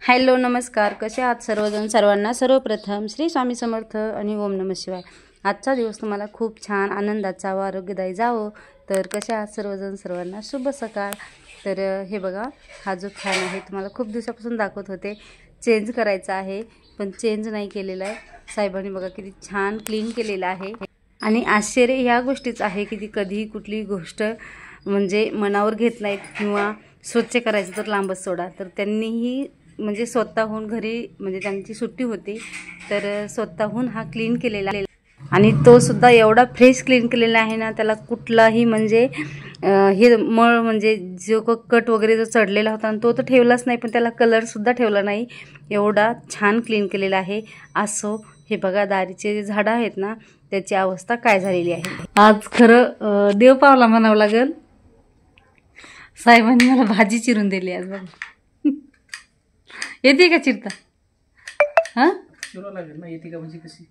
Hello नमस्कार, कसे आहात सर्वजण. सर्वांना सर्वप्रथम श्री स्वामी समर्थ आणि ओम नमः शिवाय. आजचा दिवस तुम्हाला खूप छान आनंदाचा व आरोग्यदायी जावो. तर कसे आहात सर्वजण, सर्वांना शुभ सकाळ. तर हे बघा, हा जो फॅन आहे तुम्हाला खूप दिवसापासून दाखवत होते, चेंज करायचा आहे पण चेंज नाही केलेला आहे. साहेबांनी बघा किती छान क्लीन केलेला आहे. आणि आश्चर्य ह्या गोष्टीच आहे की ती कधीही कुठली गोष्ट म्हणजे मनावर घेत नाहीत किंवा स्वच्छ करायचं तर लांबच सोडा. तर त्यांनीही म्हणजे स्वतःहून घरी म्हणजे त्यांची सुट्टी होती तर स्वतःहून हा क्लीन केलेला आहे. आणि तो सुद्धा एवढा फ्रेश क्लीन केलेला आहे ना, त्याला कुठलाही म्हणजे हे मळ म्हणजे जो कट वगैरे जो चढलेला होता तो तर ठेवलाच नाही, पण त्याला कलरसुद्धा ठेवला नाही. एवढा छान क्लीन केलेला आहे. असो, हे बघा दारीचे जे झाडं आहेत ना त्याची अवस्था काय झालेली आहे. आज खरं देव पावला म्हणावं लागेल. साहेबांनी मला भाजी चिरून दिली आज बघा. येते का चिरता? हां चिरावं लागेल ना. येते का म्हणजे कशी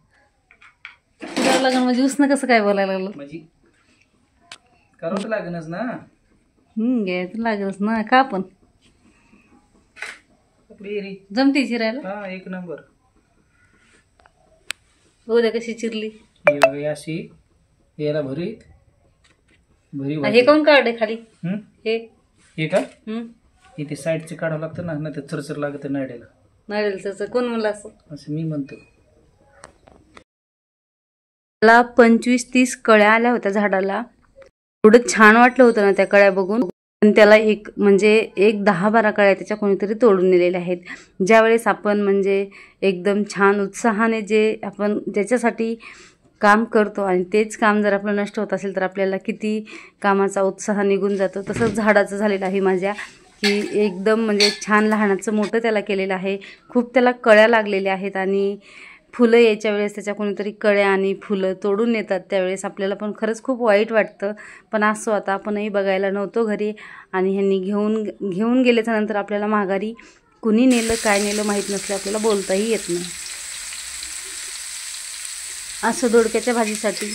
चिरावं लागेल म्हणजे उसनं कसं काय बोलायला लागलं म्हणजे करावं तर लागेलच ना. घ्यायचं लागेलच ना. का पण आपली जमते चिरायला. हा एक नंबर. उद्या कशी चिरली ही बघा अशी याला भरी भरी हे कोण काढे खाली हे का इथे साईडचे काढावं लागतं ना, नाही तर चरचर लागत नाड्याला. नारळचं कोण म्हणलं असं मी म्हणतो. मला 25-30 कळ्या आल्या होत्या झाडाला. एवढं छान वाटलं होतं ना त्या कळ्या बघून. पण त्याला एक म्हणजे 10-12 कळ्या त्याच्या कोणीतरी तोडून नेलेल्या आहेत. ज्यावेळेस आपण म्हणजे एकदम छान उत्साहाने जे आपण ज्याच्यासाठी काम करतो आणि तेच काम जर आपलं नष्ट होत असेल तर आपल्याला किती कामाचा उत्साह निघून जातो. तसंच झाडाचं झालेलं आहे माझ्या, की एकदम म्हणजे छान लहानाचं मोठं त्याला केलेलं आहे. खूप त्याला कळ्या लागलेल्या आहेत आणि फुलं यायच्या वेळेस त्याच्या कोणीतरी कळ्या आणि फुलं तोडून नेतात. त्यावेळेस आपल्याला पण खरंच खूप वाईट वाटतं. पण असं आता आपणही बघायला नव्हतो घरी आणि ह्यांनी घेऊन गेल्याच्या नंतर आपल्याला माघारी कुणी नेलं काय नेलं माहीत नसलं आपल्याला बोलताही येत नाही. असं दोडक्याच्या भाजीसाठी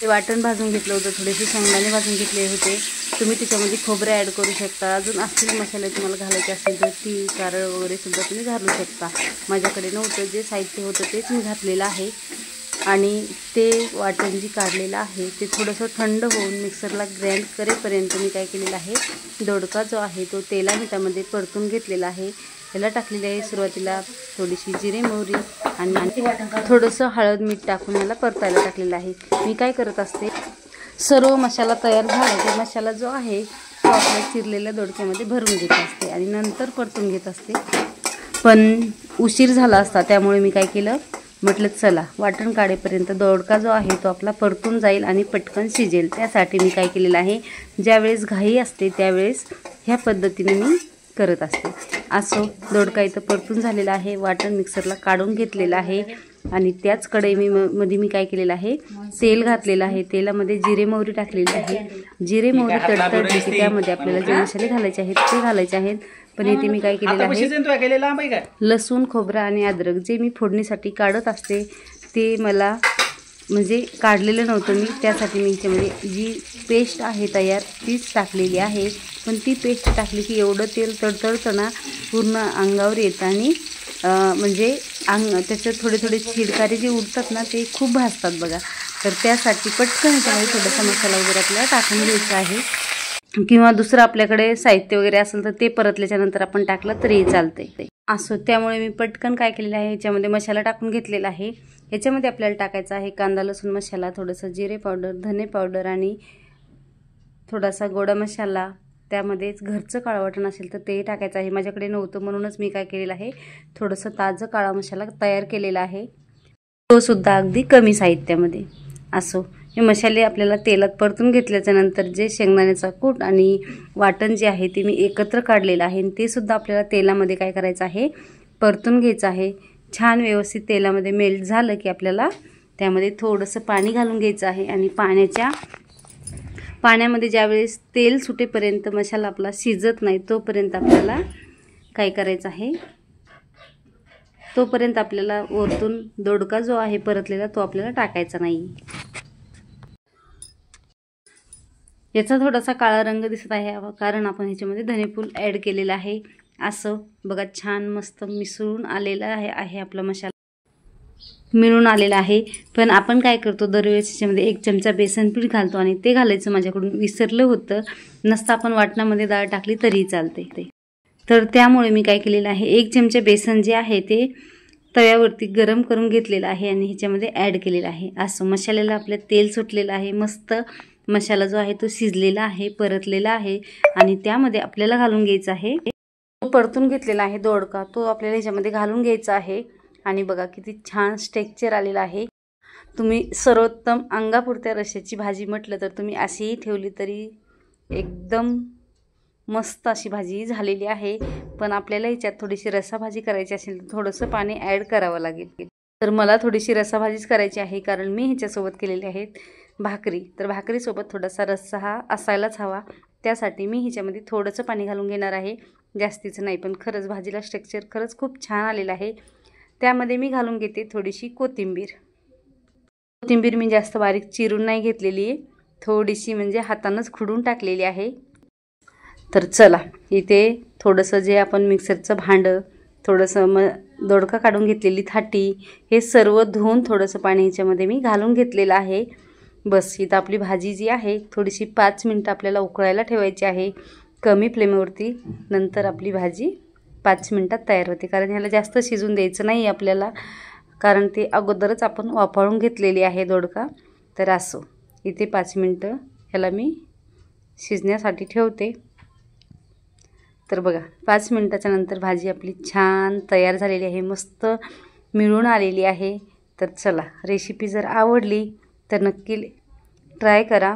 ते वाटण भाजून घेतलं होतं, थोडेसे शेंगदाणे भाजून घेतले होते. तुम्ही त्याच्यामध्ये खोबरे ॲड करू शकता. अजून असतील मसाले तुम्हाला घालायचे असतील तर तीळ कारळ वगैरे सुद्धा तुम्ही घालू शकता. माझ्याकडे नव्हतं, जे साहित्य होतं तेच मी घातलेलं आहे. आणि ते वाटण जी काढलेलं आहे ते थोडंसं थंड होऊन मिक्सरला ग्राइंड करेपर्यंत मी काय केलेलं आहे, दोडका जो आहे तो तेला मिठामध्ये परतून घेतलेला आहे. त्याला टाकलेली आहे सुरुवातीला थोडीशी जिरे मोहरी आणि थोडंसं हळद मीठ टाकून याला परतायला टाकलेलं आहे. मी काय करत असते, सर्व मसाला तयार झाला की मसाला जो आहे तो आपल्या चिरलेल्या दोडक्यामध्ये भरून घेत असते आणि नंतर परतून घेत असते. पण उशीर झाला असता त्यामुळे मी काय केलं, म्हटलं चला वाटण काढेपर्यंत दोडका जो आहे तो आपला परतून जाईल आणि पटकन शिजेल. त्यासाठी मी काय केलेलं आहे, ज्यावेळेस घाई असते त्यावेळेस ह्या पद्धतीने मी करत असते. असो, दोडका इथं परतून झालेला आहे. वाटण मिक्सरला काढून घेतलेलं आहे आणि त्याच कढई मध्ये मी काय केलेलं आहे, तेल घातलेलं आहे. तेलामध्ये जिरे मोहरी टाकलेली आहे. जिरे मोहरी तडतडली की त्यामध्ये आपल्याला जे मसाले घालायचे आहेत ते घालायचे आहेत. पण इथे मी काय केलेलं आहे, लसूण खोबरं आणि अद्रक जे मी फोडणीसाठी काढत असते ते मला म्हणजे काढलेलं नव्हतं मी, त्यासाठी मी ह्याच्यामध्ये जी पेस्ट आहे तयार तीच टाकलेली आहे. पण ती पेस्ट टाकली की एवढं तेल तडतडतं ना, पूर्ण अंगावर येतं आणि म्हणजे त्याचे थोडे थोडे छिडकारे जे उडतात ना ते खूप भाजतात बघा. तर त्यासाठी पटकन ह्याच्यामध्ये थोडासा मसाला वगैरे आपल्याला टाकून घ्यायचा आहे. किंवा दुसरं आपल्याकडे साहित्य वगैरे असेल तर ते परतल्याच्या नंतर आपण टाकलं तरी चालतंय. असो, त्यामुळे मी पटकन काय केलेलं आहे, ह्याच्यामध्ये मसाला टाकून घेतलेला आहे. ह्याच्यामध्ये आपल्याला टाकायचा आहे कांदा लसूण मसाला, थोडंसं जिरे पावडर, धने पावडर आणि थोडासा गोडा मसाला. त्यामध्येच घरचं काळं वाटण असेल तर ते टाकायचं आहे. माझ्याकडे नव्हतं म्हणूनच मी काय केलेलं आहे, थोडंसं ताजं काळा मसाला तयार केलेला आहे, तो सुद्धा अगदी कमी साहित्यामध्ये. असो, हे मसाले आपल्याला तेलात परतून घेतल्याच्या नंतर जे शेंगदाण्याचा कूट आणि वाटण जे आहे ते मी एकत्र काढलेलं आहे आणि ते सुद्धा आपल्याला तेलामध्ये काय करायचं आहे, परतून घ्यायचं आहे. छान व्यवस्थित तेलामध्ये मेल्ट झालं की आपल्याला त्यामध्ये थोडंसं पाणी घालून घ्यायचं आहे आणि पाण्यामध्ये ज्यावेळेस तेल सुटेपर्यंत मसाला आपला शिजत नाही तोपर्यंत आपल्याला काय करायचं आहे, तोपर्यंत आपल्याला वरतून दोडका जो आहे परतलेला तो आपल्याला टाकायचा नाही. याचा थोडासा काळा रंग दिसत आहे कारण आपण ह्याच्यामध्ये धनेपूड ॲड केलेला आहे. असं बघा छान मस्त मिसळून आलेला आहे आपला मसाला मिळून आलेला आहे. पण आपण काय करतो दरवेळेस याच्यामध्ये 1 चमचा बेसन पीठ घालतो आणि ते घालायचं माझ्याकडून विसरलं होतं. नसतं आपण वाटणामध्ये डाळ टाकली तरी चालते. तर त्यामुळे मी काय केलेलं आहे 1 चमचा बेसन जे आहे ते तव्यावरती गरम करून घेतलेलं आहे आणि ह्याच्यामध्ये ॲड केलेलं आहे. असं मसाल्याला आपल्या तेल सुटलेलं आहे. मस्त मसाला जो आहे तो शिजलेला आहे, परतलेला आहे आणि त्यामध्ये आपल्याला घालून घ्यायचा आहे परतून घेतलेला आहे दोडका, तो आपल्याला ह्याच्यामध्ये घालून घ्यायचा आहे. आणि बघा किती छान टेक्स्चर आलेलं आहे. तुम्ही सर्वोत्तम अंगापुरत्या रश्श्याची भाजी म्हटलं तर तुम्ही अशीही ठेवली तरी एकदम मस्त अशी भाजी झालेली आहे. पण आपल्याला ह्याच्यात थोडीशी रसाभाजी करायची असेल तर थोडंसं पाणी ॲड करावं लागेल. तर मला थोडीशी रसाभाजीच करायची आहे कारण मी ह्याच्यासोबत केलेली आहेत भाकरी. तर भाकरीसोबत थोडासा रस्सा हा असायलाच हवा. त्यासाठी मी ह्याच्यामध्ये थोडंसं पाणी घालून घेणार आहे, जास्तीचं नाही. पण खरंच भाजीला टेक्स्चर खरंच खूप छान आलेलं आहे. त्यामध्ये मी घालून घेते थोडीशी कोथिंबीर. कोथिंबीर मी जास्त बारीक चिरून नाही घेतलेली आहे, थोडीशी म्हणजे हातानंच खुडून टाकलेली आहे. तर चला इथे थोडंसं जे आपण मिक्सरचं भांडं, थोडंसं दोडका काढून घेतलेली थाटी, हे सर्व धुवून थोडंसं पाणी ह्याच्यामध्ये मी घालून घेतलेलं आहे. बस इथं आपली भाजी जी आहे थोडीशी 5 मिनटं आपल्याला उकळायला ठेवायची आहे कमी फ्लेमवरती. नंतर आपली भाजी 5 मिनटात तयार होते. कारण ह्याला जास्त शिजून द्यायचं नाही आपल्याला, कारण ते अगोदरच आपण वाफाळून घेतलेली आहे दोडका. तर असो इथे 5 मिनटं ह्याला मी शिजण्यासाठी ठेवते. तर बघा 5 मिनटाच्या नंतर भाजी आपली छान तयार झालेली आहे, मस्त मिळून आलेली आहे. तर चला रेसिपी जर आवडली तर नक्की ट्राय करा.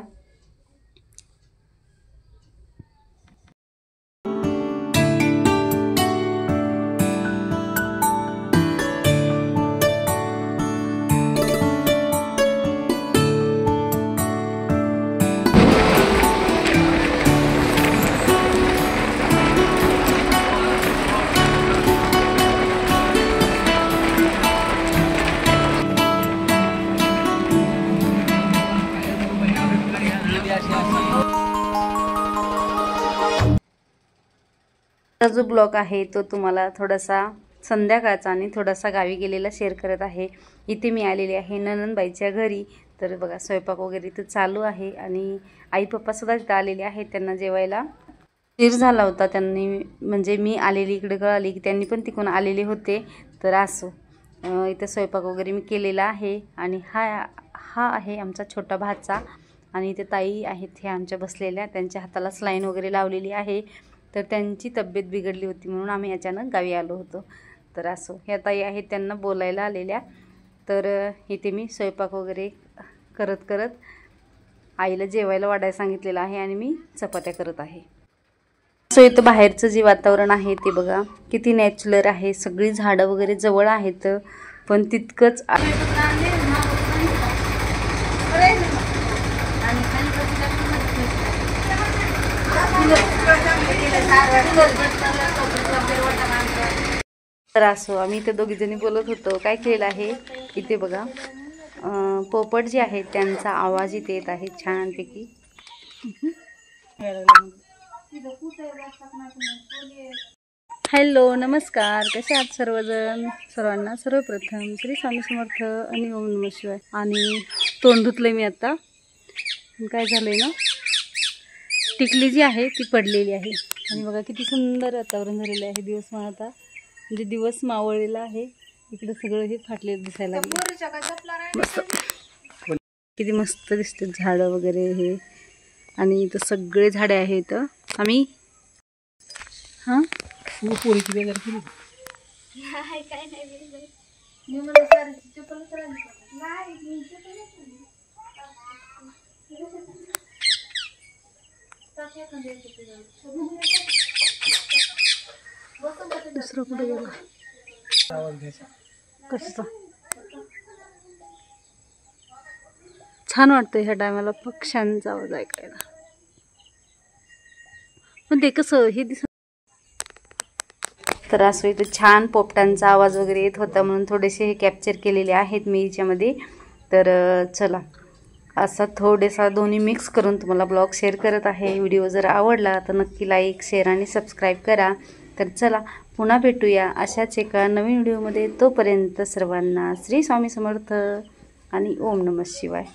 जो ब्लॉग आहे तो तुम्हाला थोडासा संध्याकाळचा आणि थोडासा गावी गेलेला शेअर करत आहे. इथे मी आलेली आहे ननंदबाईच्या घरी. तर बघा स्वयंपाक वगैरे इथं चालू आहे आणि आई पप्पासुद्धा तिथं आलेले आहेत. त्यांना जेवायला उशीर झाला होता, त्यांनी म्हणजे मी आलेली इकडे कळाली की त्यांनी पण तिकडून आलेले होते. तर असो इथं स्वयंपाक वगैरे मी केलेला आहे आणि हा आहे आमचा छोटा भाचा आणि इथे ताई आहेत ह्या आमच्या बसलेल्या, त्यांच्या हाताला स्लाईन वगैरे लावलेली आहे. तर त्यांची तब्येत बिघडली होती म्हणून आम्ही अचानक गावी आलो होतो. तर असो ह्या ताई आहेत त्यांना बोलायला आलेल्या. तर इथे मी स्वयंपाक वगैरे करत करत आईला जेवायला वाढायला सांगितलेलं आहे आणि मी चपात्या करत आहे. सो इथं बाहेरचं जे वातावरण आहे ते बघा किती नॅचरल आहे. सगळी झाडं वगैरे जवळ आहेत पण तितकंच तर असो आम्ही इथे दोघीजणी बोलत होतो. काय केलेलं आहे इथे बघा पोपट जे आहेत त्यांचा आवाज इथे येत आहे छानपैकी. हॅलो नमस्कार, कसे आहात सर्वजण. सर्वांना सर्वप्रथम श्री स्वामी समर्थ आणि ओम नमः शिवाय. आणि तोंड धुतलंय मी आता. काय झालंय ना टिकली जी आहे ती पडलेली आहे आणि बघा किती सुंदर वातावरण झालेलं आहे. दिवस मावळता म्हणजे दिवस मावळलेला आहे. इकडे सगळं हे फाटलेलं दिसायला लागलं. मस्त किती मस्त दिसते झाडं वगैरे हे. आणि इथं सगळे झाडे आहेत. आम्ही हां पोळीची बेजार केली दुसरं कुठे गेला कसं छान वाटतं ह्या टायमाला पक्ष्यांचा आवाज ऐकायला. पण ते कसं हे दिसत. तर असं इथं छान पोपटांचा आवाज वगैरे येत होता म्हणून थोडेसे हे कॅप्चर केलेले आहेत मी याच्यामध्ये. तर चला असा थोडेसा दोन्ही मिक्स करून तुम्हाला ब्लॉग शेअर करत आहे. व्हिडिओ जर आवडला तर नक्की लाईक शेअर आणि सबस्क्राईब करा. तर चला पुन्हा भेटूया अशाच एका नवीन व्हिडिओमध्ये. तोपर्यंत सर्वांना श्री स्वामी समर्थ आणि ओम नमः शिवाय.